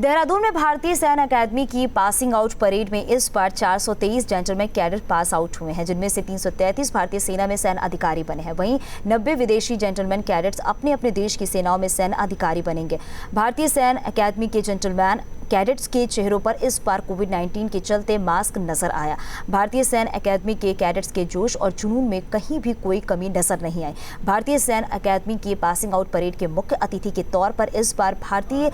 देहरादून में भारतीय सैन्य अकादमी की पासिंग आउट परेड में इस बार 423 जेंटलमैन कैडेट पास आउट हुए हैं, जिनमें से 333 भारतीय सेना में सैन्य अधिकारी बने हैं। वहीं 90 विदेशी जेंटलमैन कैडेट्स अपने अपने देश की सेनाओं में सैन्य अधिकारी बनेंगे। भारतीय सैन्य अकादमी के जेंटलमैन कैडेट्स के चेहरों पर इस बार कोविड-19 के चलते मास्क नजर आया। भारतीय सैन्य अकादमी के कैडेट्स के जोश और जुनून में कहीं भी कोई कमी नजर नहीं आई। भारतीय सैन्य अकादमी की पासिंग आउट परेड के मुख्य अतिथि के तौर पर इस बार भारतीय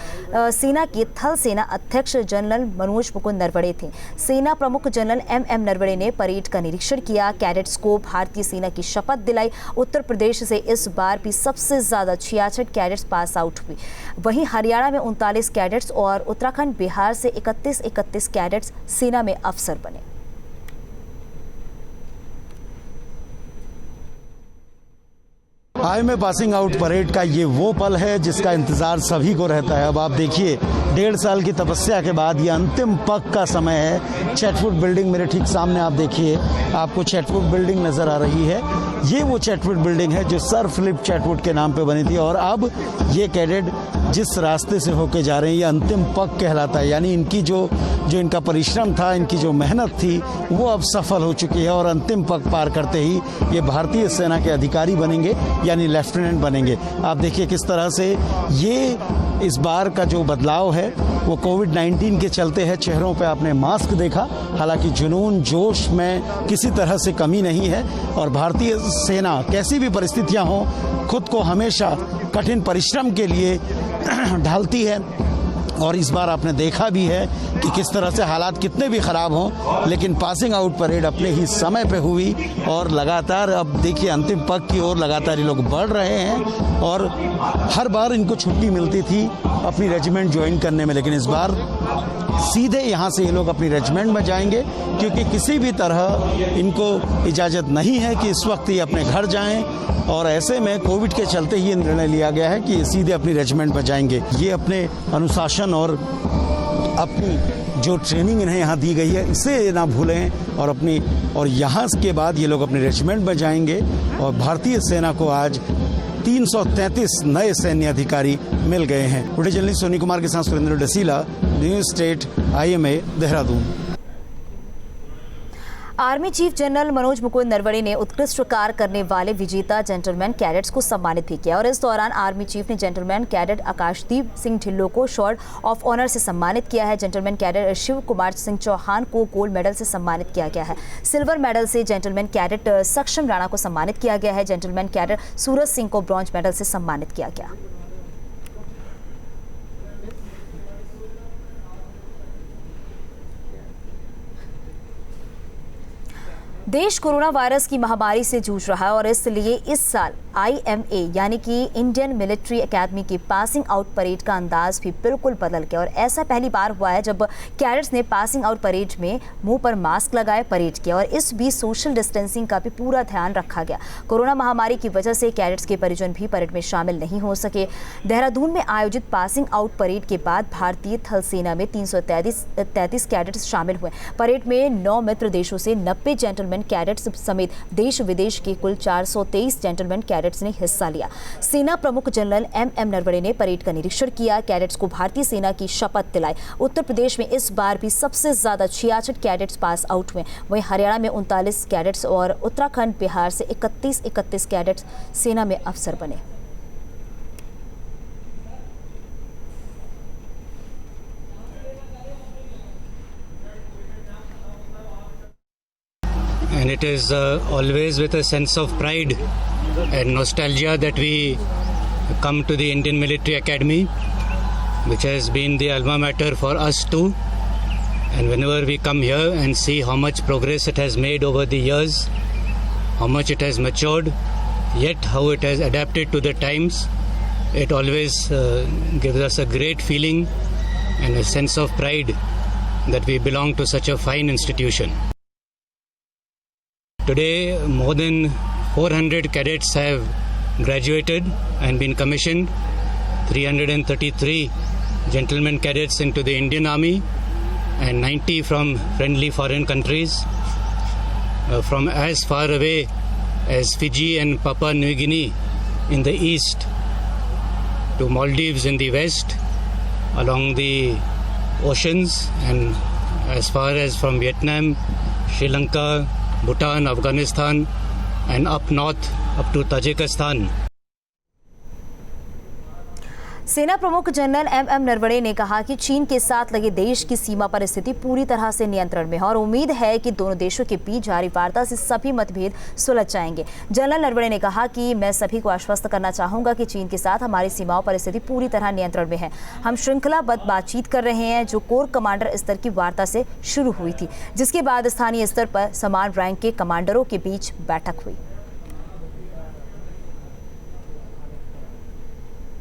सेना के थल सेना अध्यक्ष जनरल मनोज मुकुंद नरवणे थे। सेना प्रमुख जनरल MM नरवणे ने परेड का निरीक्षण किया, कैडेट्स को भारतीय सेना की शपथ दिलाई। उत्तर प्रदेश से इस बार भी सबसे ज्यादा 66 कैडेट्स पास आउट हुए। वहीं हरियाणा में 39 कैडेट्स और उत्तराखंड बिहार से 31 कैडेट्स सेना में अफसर बने। में पासिंग आउट परेड का ये वो पल है जिसका इंतजार सभी को रहता है। अब आप देखिए, 1.5 साल की तपस्या के बाद ये अंतिम पग का समय है। चैटवुड बिल्डिंग मेरे ठीक सामने आप देखिए, आपको चैटवुड बिल्डिंग नजर आ रही है। ये वो चैटवुड बिल्डिंग है जो सर फिलिप चैटवुड के नाम पे बनी थी और अब ये कैडेट जिस रास्ते से होके जा रहे हैं ये अंतिम पग कहलाता है। यानी इनकी जो इनका परिश्रम था, इनकी जो मेहनत थी, वो अब सफल हो चुकी है और अंतिम पग पार करते ही ये भारतीय सेना के अधिकारी बनेंगे, यानी लेफ्टिनेंट बनेंगे। आप देखिए किस तरह से ये इस बार का जो बदलाव है वो कोविड-19 के चलते है। चेहरों पे आपने मास्क देखा, हालांकि जुनून जोश में किसी तरह से कमी नहीं है और भारतीय सेना कैसी भी परिस्थितियां हों खुद को हमेशा कठिन परिश्रम के लिए ढालती है। और इस बार आपने देखा भी है कि किस तरह से हालात कितने भी खराब हों, लेकिन पासिंग आउट परेड अपने ही समय पे हुई और लगातार अब देखिए अंतिम पग की ओर लगातार ये लोग बढ़ रहे हैं और हर बार इनको छुट्टी मिलती थी अपनी रेजिमेंट ज्वाइन करने में, लेकिन इस बार सीधे यहाँ से ये लोग अपनी रेजिमेंट में जाएंगे क्योंकि किसी भी तरह इनको इजाज़त नहीं है कि इस वक्त ये अपने घर जाएं और ऐसे में कोविड के चलते ही निर्णय लिया गया है कि सीधे अपनी रेजिमेंट में जाएंगे। ये अपने अनुशासन और अपनी जो ट्रेनिंग इन्हें यहाँ दी गई है इसे ना भूलें और यहाँ के बाद ये लोग अपने रेजिमेंट में जाएंगे और भारतीय सेना को आज 333 नए सैन्य अधिकारी मिल गए हैं। वीडियो जर्नलिस्ट सोनी कुमार के साथ Surendra Dasila, news state IMA Dehradun. Army chief general Manoj Mukund Naravane ने उत्कृष्ट कार्य करने वाले विजेता जेंटलमैन कैडेट्स को सम्मानित भी किया और इस दौरान आर्मी चीफ ने जेंटलमैन कैडेट आकाशदीप सिंह ढिल्लों को शॉर्ड ऑफ ऑनर से सम्मानित किया है। जेंटलमैन कैडेट शिव कुमार सिंह चौहान को गोल्ड मेडल से सम्मानित किया गया है। सिल्वर मेडल से जेंटलमैन कैडेट सक्षम राणा को सम्मानित किया गया है। जेंटलमैन कैडेट सूरज सिंह को ब्रॉन्ज मेडल से सम्मानित किया गया। देश कोरोना वायरस की महामारी से जूझ रहा है और इसलिए इस साल IMA यानी कि इंडियन मिलिट्री एकेडमी की पासिंग आउट परेड का अंदाज भी बिल्कुल बदल गया और ऐसा पहली बार हुआ है जब कैडेट्स ने पासिंग आउट परेड में मुंह पर मास्क लगाए परेड किया और इस बीच सोशल डिस्टेंसिंग का भी पूरा ध्यान रखा गया। कोरोना महामारी की वजह से कैडेट्स के परिजन भी परेड में शामिल नहीं हो सके। देहरादून में आयोजित पासिंग आउट परेड के बाद भारतीय थल सेना में 333 कैडेट्स शामिल हुए। परेड में 9 मित्र देशों से 90 जेंटलमैन कैडेट्स समेत देश विदेश के कुल 423 जेंटलमैन कैडेट्स ने हिस्सा लिया। सेना प्रमुख जनरल MM नरवणे ने परेड का निरीक्षण किया, कैडेट्स को भारतीय सेना की शपथ दिलाई। उत्तर प्रदेश में इस बार भी सबसे ज्यादा 66 कैडेट्स पास आउट हुए। वहीं हरियाणा में 39 कैडेट्स और उत्तराखंड बिहार से 31 कैडेट्स सेना में अफसर बने। And it is always with a sense of pride and nostalgia that we come to the Indian Military Academy, which has been the alma mater for us too. And whenever we come here and see how much progress it has made over the years, how much it has matured, yet how it has adapted to the times, it always gives us a great feeling and a sense of pride that we belong to such a fine institution. Today, more than 400 cadets have graduated and been commissioned, 333 gentlemen cadets into the Indian Army and 90 from friendly foreign countries, from as far away as Fiji and Papua New Guinea in the east to Maldives in the west, along the oceans, and as far as from Vietnam, Sri Lanka, Bhutan, Afghanistan, and up north up to Tajikistan. सेना प्रमुख general M Naravane ने कहा कि चीन के साथ लगे देश की सीमा पर स्थिति पूरी तरह से नियंत्रण में है और उम्मीद है कि दोनों देशों के बीच जारी वार्ता से सभी मतभेद सुलझ जाएंगे। जनरल नरवणे ने कहा कि मैं सभी को आश्वस्त करना चाहूंगा कि चीन के साथ हमारी सीमाओं पर स्थिति पूरी तरह नियंत्रण में है। हम श्रृंखलाबद्ध बातचीत कर रहे हैं जो कोर कमांडर स्तर की वार्ता से शुरू हुई थी, जिसके बाद स्थानीय स्तर पर समान रैंक के कमांडरों के बीच बैठक हुई।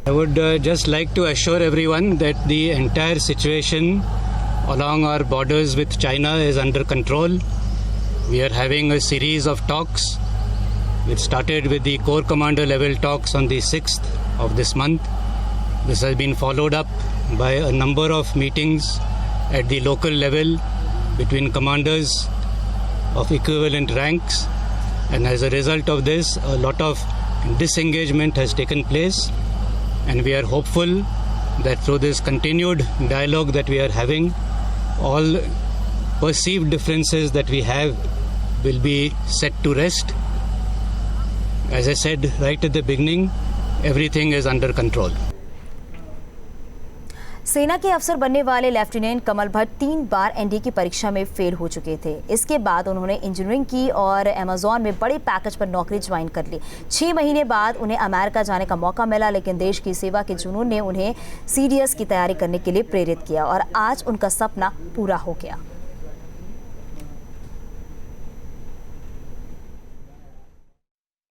I would just like to assure everyone that the entire situation along our borders with China is under control. We are having a series of talks. It started with the Corps Commander level talks on the 6th of this month. This has been followed up by a number of meetings at the local level between commanders of equivalent ranks. And as a result of this, a lot of disengagement has taken place. And we are hopeful that through this continued dialogue that we are having, all perceived differences that we have will be set to rest. As I said right at the beginning, everything is under control. सेना के अफसर बनने वाले lieutenant कमल भट्ट 3 बार NDA की परीक्षा में fail हो चुके थे। इसके बाद उन्होंने इंजीनियरिंग की और अमेज़न में बड़े पैकेज पर नौकरी ज्वाइन कर ली। 6 महीने बाद उन्हें अमेरिका जाने का मौका मिला, लेकिन देश की सेवा के जुनून ने उन्हें सीडीएस की तैयारी करने के लिए प्रेरित किया और आज उनका सपना पूरा हो गया।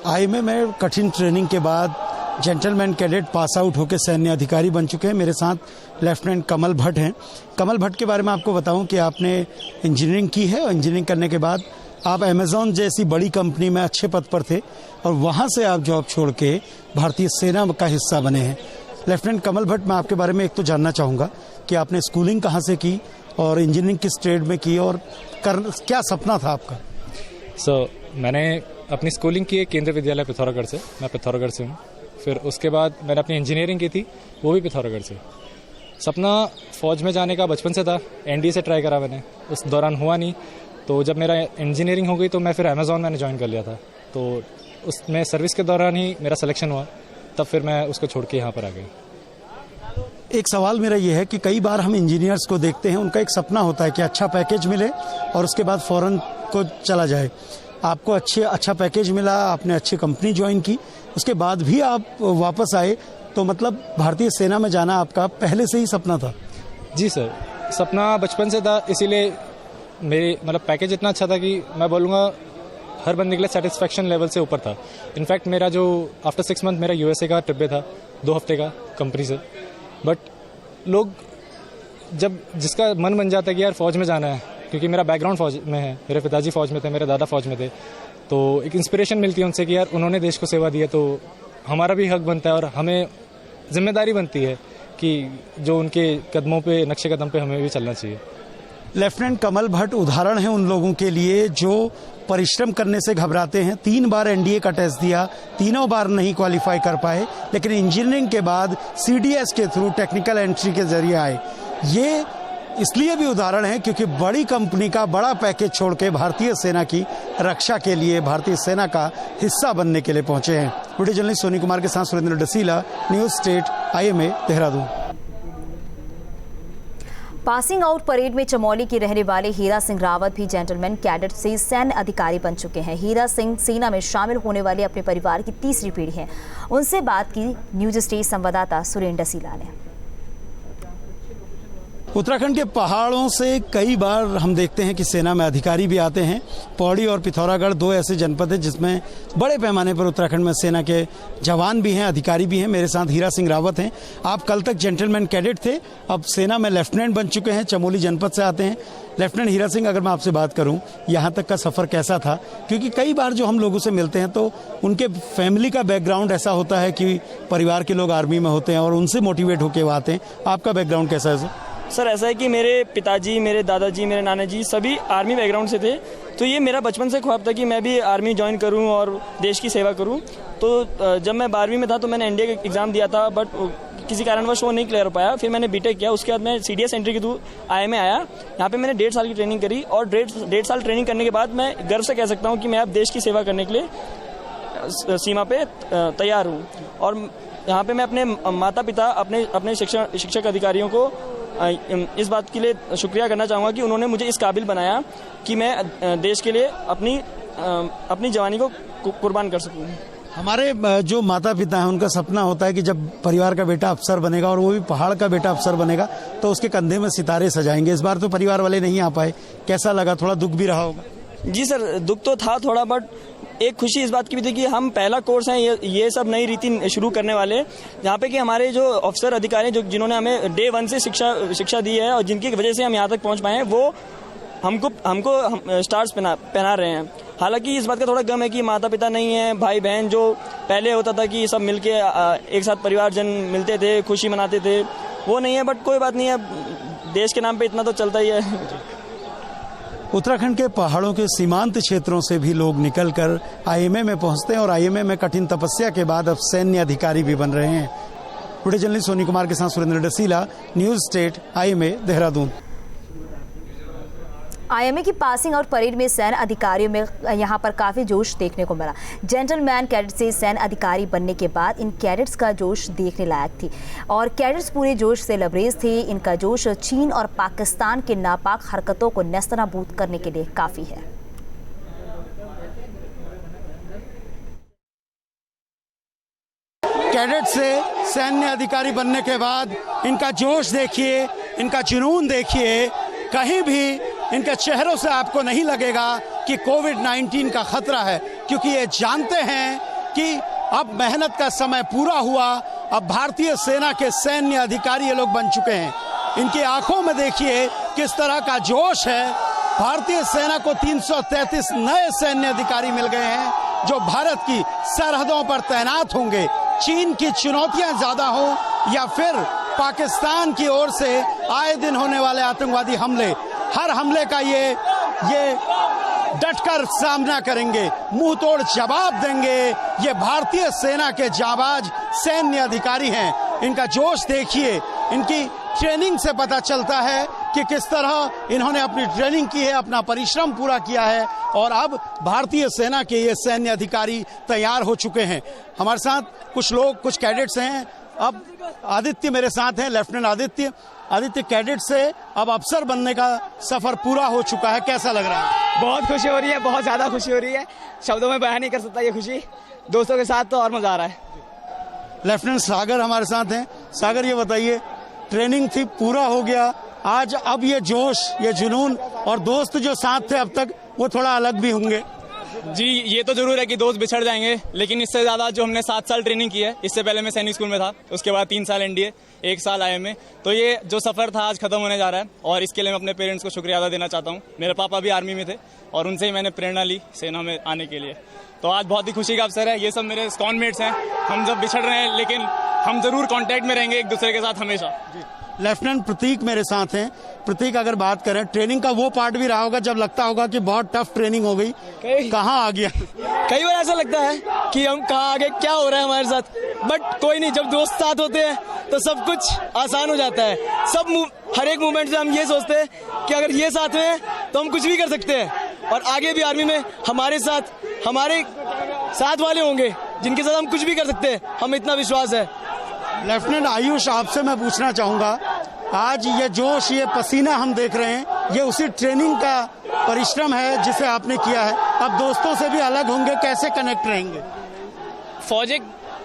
आईएमए में कठिन ट्रेनिंग के बाद जेंटलमैन कैडेट पास आउट होकर सैन्य अधिकारी बन चुके हैं। मेरे साथ लेफ्टिनेंट कमल भट्ट हैं। कमल भट्ट के बारे में आपको बताऊं कि आपने इंजीनियरिंग की है और इंजीनियरिंग करने के बाद आप अमेज़न जैसी बड़ी कंपनी में अच्छे पद पर थे और वहां से आप जॉब छोड़ के भारतीय सेना का हिस्सा बने हैं। लेफ्टिनेंट कमल भट्ट, मैं आपके बारे में एक तो जानना चाहूँगा कि आपने स्कूलिंग कहाँ से की और इंजीनियरिंग किस ट्रेड में की और क्या सपना था आपका? मैंने अपनी स्कूलिंग की है केंद्रीय विद्यालय पिथौरागढ़ से। मैं पिथौरागढ़ से हूँ। फिर उसके बाद मैंने अपनी इंजीनियरिंग की थी, वो भी पिथौरागढ़ से। सपना फौज में जाने का बचपन से था। एनडीए से ट्राई करा मैंने, उस दौरान हुआ नहीं। तो जब मेरा इंजीनियरिंग हो गई तो मैं फिर अमेज़न मैंने ज्वाइन कर लिया था। तो उसमें सर्विस के दौरान ही मेरा सिलेक्शन हुआ, तब फिर मैं उसको छोड़ के यहाँ पर आ गई। एक सवाल मेरा ये है कि कई बार हम इंजीनियर्स को देखते हैं, उनका एक सपना होता है कि अच्छा पैकेज मिले और उसके बाद फौरन को चला जाए। आपको अच्छा पैकेज मिला, आपने अच्छी कंपनी ज्वाइन की, उसके बाद भी आप वापस आए, तो मतलब भारतीय सेना में जाना आपका पहले से ही सपना था? जी सर, सपना बचपन से था। इसीलिए मेरे पैकेज इतना अच्छा था कि मैं बोलूँगा हर बंदे के लिए सेटिस्फैक्शन लेवल से ऊपर था। इनफैक्ट मेरा जो आफ्टर 6 मंथ मेरा यूएसए का ट्रिप था, 2 हफ्ते का कंपनी से। बट लोग जब जिसका मन बन जाता है कि यार फौज में जाना है, क्योंकि मेरा बैकग्राउंड फौज में है, मेरे पिताजी फौज में थे, मेरे दादा फौज में थे, तो एक इंस्पिरेशन मिलती है उनसे कि यार उन्होंने देश को सेवा दी है, तो हमारा भी हक बनता है और हमें जिम्मेदारी बनती है कि जो उनके कदमों पे, नक्शे कदम पे हमें भी चलना चाहिए। लेफ्टिनेंट कमल भट्ट उदाहरण है उन लोगों के लिए जो परिश्रम करने से घबराते हैं। 3 बार एनडीए का टेस्ट दिया, तीनों बार नहीं क्वालिफाई कर पाए, लेकिन इंजीनियरिंग के बाद सीडीएस के थ्रू टेक्निकल एंट्री के जरिए आए। ये इसलिए भी उदाहरण है क्योंकि बड़ी कंपनी का बड़ा पैकेज छोड़ के भारतीय सेना की रक्षा के लिए, भारतीय सेना का हिस्सा बनने के लिए पहुंचे हैं। वीडियो जर्नलिस्ट सोनी कुमार के साथ Surendra Dasila, news state, IMA, Dehradun. Passing out parade में चमोली के रहने वाले हीरा सिंह रावत भी जेंटलमैन कैडेट से सैन्य अधिकारी बन चुके हैं। हीरा सिंह सेना में शामिल होने वाले अपने परिवार की तीसरी पीढ़ी हैं। उनसे बात की न्यूज स्टेट संवाददाता सुरेंद्र डसीला ने। उत्तराखंड के पहाड़ों से कई बार हम देखते हैं कि सेना में अधिकारी भी आते हैं। पौड़ी और पिथौरागढ़ 2 ऐसे जनपद हैं जिसमें बड़े पैमाने पर उत्तराखंड में सेना के जवान भी हैं, अधिकारी भी हैं। मेरे साथ हीरा सिंह रावत हैं। आप कल तक जेंटलमैन कैडेट थे, अब सेना में लेफ्टिनेंट बन चुके हैं, चमोली जनपद से आते हैं। लेफ्टिनेंट हीरा सिंह, अगर मैं आपसे बात करूं, यहाँ तक का सफ़र कैसा था? क्योंकि कई बार जो हम लोगों से मिलते हैं तो उनके फैमिली का बैकग्राउंड ऐसा होता है कि परिवार के लोग आर्मी में होते हैं और उनसे मोटिवेट होकर वो आते हैं। आपका बैकग्राउंड कैसा है? सर ऐसा है कि मेरे पिताजी, मेरे दादाजी, मेरे नाना जी सभी आर्मी बैकग्राउंड से थे, तो ये मेरा बचपन से ख्वाब था कि मैं भी आर्मी ज्वाइन करूं और देश की सेवा करूं। तो जब मैं 12वीं में था तो मैंने एनडीए का एग्ज़ाम दिया था, बट किसी कारणवश वो नहीं क्लियर हो पाया। फिर मैंने बीटेक किया, उसके बाद मैं CDS एंट्री के थ्रू IMA आया। यहाँ पे मैंने 1.5 साल की ट्रेनिंग करी और 1.5 साल ट्रेनिंग करने के बाद मैं गर्व से कह सकता हूँ कि मैं अब देश की सेवा करने के लिए सीमा पे तैयार हूँ। और यहाँ पे मैं अपने माता पिता, अपने शिक्षक अधिकारियों को इस बात के लिए शुक्रिया करना चाहूँगा कि उन्होंने मुझे इस काबिल बनाया कि मैं देश के लिए अपनी जवानी को कुर्बान कर सकूँ। हमारे जो माता पिता हैं उनका सपना होता है कि जब परिवार का बेटा अफसर बनेगा और वो भी पहाड़ का बेटा अफसर बनेगा तो उसके कंधे में सितारे सजाएंगे। इस बार तो परिवार वाले नहीं आ पाए, कैसा लगा? थोड़ा दुख भी रहा होगा। जी सर, दुख तो था थोड़ा, बट एक खुशी इस बात की भी थी कि हम पहला कोर्स है ये सब नई रीति शुरू करने वाले, जहाँ पे कि हमारे जो अफसर अधिकारी जिन्होंने हमें डे 1 से शिक्षा दी है और जिनकी वजह से हम यहाँ तक पहुँच पाए हैं, वो हमको स्टार्स पहना रहे हैं। हालांकि इस बात का थोड़ा गम है कि माता पिता नहीं है, भाई बहन, जो पहले होता था कि सब मिलके एक साथ परिवारजन मिलते थे, खुशी मनाते थे, वो नहीं है। बट कोई बात नहीं है, देश के नाम पे इतना तो चलता ही है। उत्तराखंड के पहाड़ों के सीमांत क्षेत्रों से भी लोग निकलकर IMA में पहुंचते हैं और IMA में कठिन तपस्या के बाद अब सैन्य अधिकारी भी बन रहे हैं। वीडियो जर्नलिस्ट सोनी कुमार के साथ Surendra Dasila, news state, IMA, Dehradun. IMA की पासिंग आउट परेड में सैन्य अधिकारियों में यहाँ पर काफ़ी जोश देखने को मिला। जेंटलमैन कैडेट से सैन्य अधिकारी बनने के बाद इन कैडेट्स का जोश देखने लायक थी और कैडेट्स पूरे जोश से लबरेज थे। इनका जोश चीन और पाकिस्तान के नापाक हरकतों को नेस्तनाबूद करने के लिए काफ़ी है। कैडेट से सैन्य अधिकारी बनने के बाद इनका जोश देखिए, इनका जुनून देखिए। कहीं भी इनके चेहरों से आपको नहीं लगेगा कि कोविड-19 का खतरा है, क्योंकि ये जानते हैं कि अब मेहनत का समय पूरा हुआ। अब भारतीय सेना के सैन्य अधिकारी ये लोग बन चुके हैं। इनकी आंखों में देखिए किस तरह का जोश है। भारतीय सेना को 333 नए सैन्य अधिकारी मिल गए हैं जो भारत की सरहदों पर तैनात होंगे। चीन की चुनौतियां ज्यादा हो या फिर पाकिस्तान की ओर से आए दिन होने वाले आतंकवादी हमले, हर हमले का ये डटकर सामना करेंगे, मुंह तोड़ जवाब देंगे। ये भारतीय सेना के जाबाज सैन्य अधिकारी हैं। इनका जोश देखिए, इनकी ट्रेनिंग से पता चलता है कि किस तरह इन्होंने अपनी ट्रेनिंग की है, अपना परिश्रम पूरा किया है और अब भारतीय सेना के ये सैन्य अधिकारी तैयार हो चुके हैं। हमारे साथ कुछ लोग, कुछ कैडेट्स हैं। अब आदित्य मेरे साथ हैं, लेफ्टिनेंट आदित्य कैडेट से अब अफसर बनने का सफर पूरा हो चुका है, कैसा लग रहा है? बहुत खुशी हो रही है, बहुत ज्यादा खुशी हो रही है, शब्दों में बयान नहीं कर सकता ये खुशी। दोस्तों के साथ तो और मजा आ रहा है। लेफ्टिनेंट सागर हमारे साथ हैं। सागर, ये बताइए, ट्रेनिंग थी, पूरा हो गया आज, अब ये जोश, ये जुनून और दोस्त जो साथ थे अब तक, वो थोड़ा अलग भी होंगे। जी, ये तो जरूर है कि दोस्त बिछड़ जाएंगे, लेकिन इससे ज्यादा जो हमने 7 साल ट्रेनिंग की है, इससे पहले मैं सैनिक स्कूल में था, उसके बाद 3 साल NDA, 1 साल IMA, तो ये जो सफर था आज खत्म होने जा रहा है और इसके लिए मैं अपने पेरेंट्स को शुक्रिया अदा देना चाहता हूँ। मेरे पापा भी आर्मी में थे और उनसे ही मैंने प्रेरणा ली सेना में आने के लिए। तो आज बहुत ही खुशी का अवसर है। ये सब मेरे स्कॉनमेट्स हैं, हम जब बिछड़ रहे हैं लेकिन हम जरूर कांटेक्ट में रहेंगे एक दूसरे के साथ हमेशा। लेफ्टिनेंट प्रतीक मेरे साथ हैं। प्रतीक, अगर बात करें, ट्रेनिंग का वो पार्ट भी रहा होगा जब लगता होगा कि बहुत टफ ट्रेनिंग हो गई, कहाँ आ गया? कई बार ऐसा लगता है कि हम कहाँ आ गए, क्या हो रहा है हमारे साथ, बट कोई नहीं, जब दोस्त साथ होते हैं तो सब कुछ आसान हो जाता है। हर एक मूवमेंट से हम ये सोचते हैं कि अगर ये साथ में है तो हम कुछ भी कर सकते हैं और आगे भी आर्मी में हमारे साथ वाले होंगे जिनके साथ हम कुछ भी कर सकते हैं, हमें इतना विश्वास है। लेफ्टिनेंट आयुष, आपसे मैं पूछना चाहूंगा, आज ये जोश, ये पसीना हम देख रहे हैं, ये उसी ट्रेनिंग का परिश्रम है जिसे आपने किया है। अब दोस्तों से भी अलग होंगे, कैसे कनेक्ट रहेंगे? फौज एक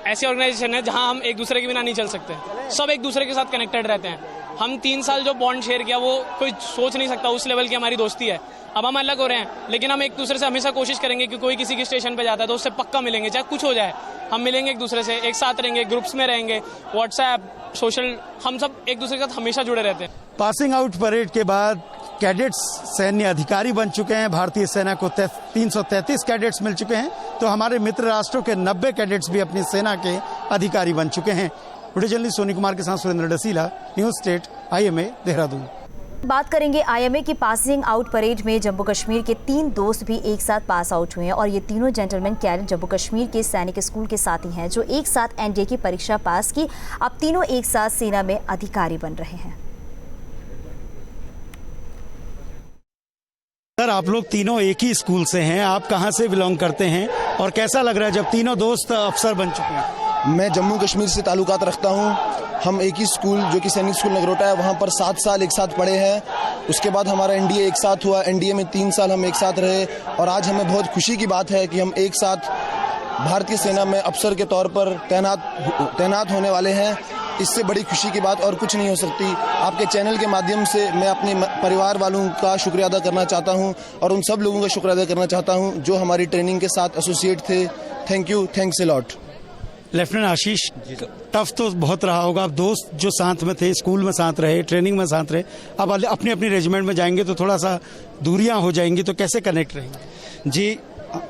ऐसी ऑर्गेनाइजेशन है जहां हम एक दूसरे के बिना नहीं चल सकते, सब एक दूसरे के साथ कनेक्टेड रहते हैं। हम 3 साल जो बॉन्ड शेयर किया वो कोई सोच नहीं सकता, उस लेवल की हमारी दोस्ती है। अब हम अलग हो रहे हैं लेकिन हम एक दूसरे से हमेशा कोशिश करेंगे कि कोई किसी के स्टेशन पे जाता है तो उससे पक्का मिलेंगे, चाहे कुछ हो जाए, हम मिलेंगे एक दूसरे से, एक साथ रहेंगे, ग्रुप्स में रहेंगे, व्हाट्सएप, सोशल, हम सब एक दूसरे के साथ हमेशा जुड़े रहते हैं। पासिंग आउट परेड के बाद कैडेट्स सैन्य अधिकारी बन चुके हैं। भारतीय सेना को 333 कैडेट्स मिल चुके हैं, तो हमारे मित्र राष्ट्रों के 90 कैडेट्स भी अपनी सेना के अधिकारी बन चुके हैं। वीडियो जर्नलिस्ट सोनी कुमार के साथ Surendra Dasila, news state, IMA, Dehradun. बात करेंगे आईएमए की पासिंग आउट परेड में जम्मू कश्मीर के 3 दोस्त भी एक साथ पास आउट हुए हैं और ये तीनों जेंटलमैन कैडेट जम्मू कश्मीर के सैनिक स्कूल के साथी हैं जो एक साथ एनडीए की परीक्षा पास की। अब तीनों एक साथ सेना में अधिकारी बन रहे हैं। सर, आप लोग तीनों एक ही स्कूल से हैं, आप कहां से बिलोंग करते हैं और कैसा लग रहा है जब तीनों दोस्त अफसर बन चुके हैं? मैं जम्मू कश्मीर से ताल्लुकात रखता हूं। हम एक ही स्कूल जो कि सैनिक स्कूल नगरोटा है वहां पर 7 साल एक साथ पढ़े हैं। उसके बाद हमारा एनडीए एक साथ हुआ, एनडीए में 3 साल हम एक साथ रहे और आज हमें बहुत खुशी की बात है कि हम एक साथ भारतीय सेना में अफसर के तौर पर तैनात होने वाले हैं। इससे बड़ी खुशी की बात और कुछ नहीं हो सकती। आपके चैनल के माध्यम से मैं अपने परिवार वालों का शुक्रिया अदा करना चाहता हूं और उन सब लोगों का शुक्रिया अदा करना चाहता हूं जो हमारी ट्रेनिंग के साथ एसोसिएट थे। Thank you, thanks a lot. Lieutenant Ashish, tough तो बहुत रहा होगा। आप दोस्त जो साथ में थे, स्कूल में साथ रहे, ट्रेनिंग में साथ रहे, अब अपनी अपनी रेजिमेंट में जाएंगे तो थोड़ा सा दूरियां हो जाएंगी, तो कैसे कनेक्ट रहेंगे? जी,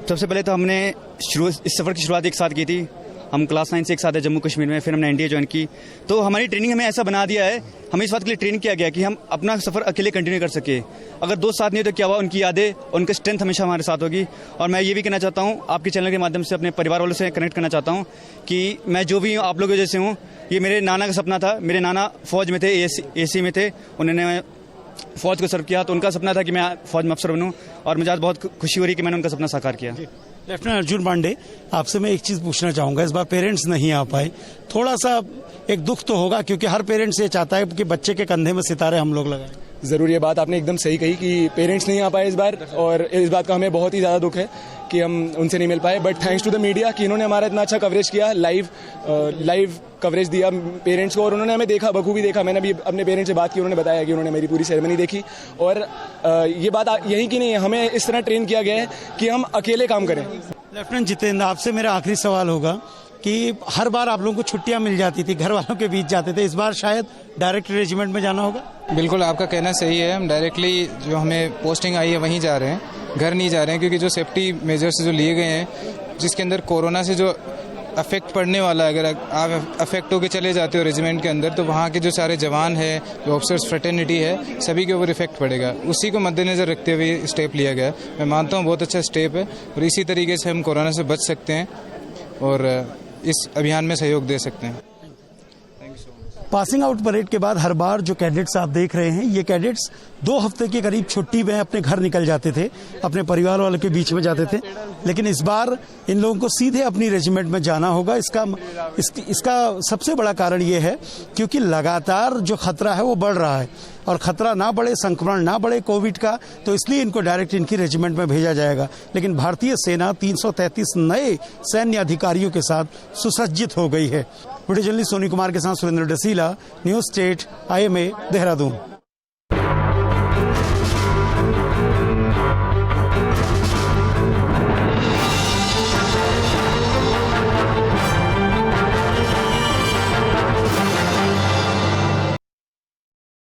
सबसे पहले तो हमने इस सफ़र की शुरुआत एक साथ की थी। हम क्लास 9 से एक साथ है जम्मू कश्मीर में, फिर हमने एनडीए ज्वाइन की। तो हमारी ट्रेनिंग हमें ऐसा बना दिया है, हमें इस बात के लिए ट्रेन किया गया कि हम अपना सफ़र अकेले कंटिन्यू कर सके। अगर दोस्त साथ नहीं हो तो क्या हुआ, उनकी यादें, उनकी स्ट्रेंथ हमेशा हमारे साथ होगी। और मैं ये भी कहना चाहता हूँ, आपके चैनल के माध्यम से अपने परिवार वालों से कनेक्ट करना चाहता हूँ कि मैं जो भी हूँ, आप लोगों जैसे हूँ। ये मेरे नाना का सपना था। मेरे नाना फौज में थे, एसी में थे, उन्होंने फौज को सर्व किया, तो उनका सपना था कि मैं फौज में अफसर बनूं और मुझे आज बहुत खुशी हो रही कि मैंने उनका सपना साकार किया। लेफ्टिनेंट अर्जुन पांडे, आपसे मैं एक चीज पूछना चाहूंगा। इस बार पेरेंट्स नहीं आ पाए, थोड़ा सा एक दुख तो होगा क्योंकि हर पेरेंट्स ये चाहता है कि बच्चे के कंधे में सितारे हम लोग लगाएं। ज़रूर, ये बात आपने एकदम सही कही कि पेरेंट्स नहीं आ पाए इस बार और इस बात का हमें बहुत ही ज़्यादा दुख है कि हम उनसे नहीं मिल पाए। But thanks to the media कि इन्होंने हमारा इतना अच्छा कवरेज किया, लाइव कवरेज दिया पेरेंट्स को और उन्होंने हमें देखा, बखूबी देखा। मैंने भी अपने पेरेंट्स से बात की, उन्होंने बताया कि उन्होंने मेरी पूरी सेरेमनी देखी। और ये बात यही की नहीं है, हमें इस तरह ट्रेन किया गया है कि हम अकेले काम करें। लेफ्टिनेंट जितेंद्र, आपसे मेरा आखिरी सवाल होगा कि हर बार आप लोगों को छुट्टियां मिल जाती थी, घर वालों के बीच जाते थे, इस बार शायद डायरेक्ट रेजिमेंट में जाना होगा? बिल्कुल, आपका कहना सही है। हम डायरेक्टली जो हमें पोस्टिंग आई है वहीं जा रहे हैं, घर नहीं जा रहे हैं, क्योंकि जो सेफ्टी मेजर्स जो लिए गए हैं, जिसके अंदर कोरोना से जो अफेक्ट पड़ने वाला है, अगर आप अफेक्ट होकर चले जाते हो रेजिमेंट के अंदर, तो वहाँ के जो सारे जवान है, जो ऑफिसर्स फ्रेटर्निटी है, सभी के ऊपर इफेक्ट पड़ेगा। उसी को मद्देनजर रखते हुए स्टेप लिया गया। मैं मानता हूँ बहुत अच्छा स्टेप है और इसी तरीके से हम कोरोना से बच सकते हैं और इस अभियान में सहयोग दे सकते हैं। पासिंग आउट परेड के बाद हर बार जो कैडेट्स आप देख रहे हैं, ये कैडेट्स 2 हफ्ते के करीब छुट्टी में अपने घर निकल जाते थे, अपने परिवार वालों के बीच में जाते थे। लेकिन इस बार इन लोगों को सीधे अपनी रेजिमेंट में जाना होगा। इसका सबसे बड़ा कारण ये है क्योंकि लगातार जो खतरा है वो बढ़ रहा है और खतरा ना बढ़े, संक्रमण ना बढ़े कोविड का, तो इसलिए इनको डायरेक्ट इनकी रेजिमेंट में भेजा जाएगा। लेकिन भारतीय सेना 333 नए सैन्य अधिकारियों के साथ सुसज्जित हो गई है। वीडियो जर्नलिस्ट सोनी कुमार के साथ Surendra Dasila, news state, IMA, Dehradun.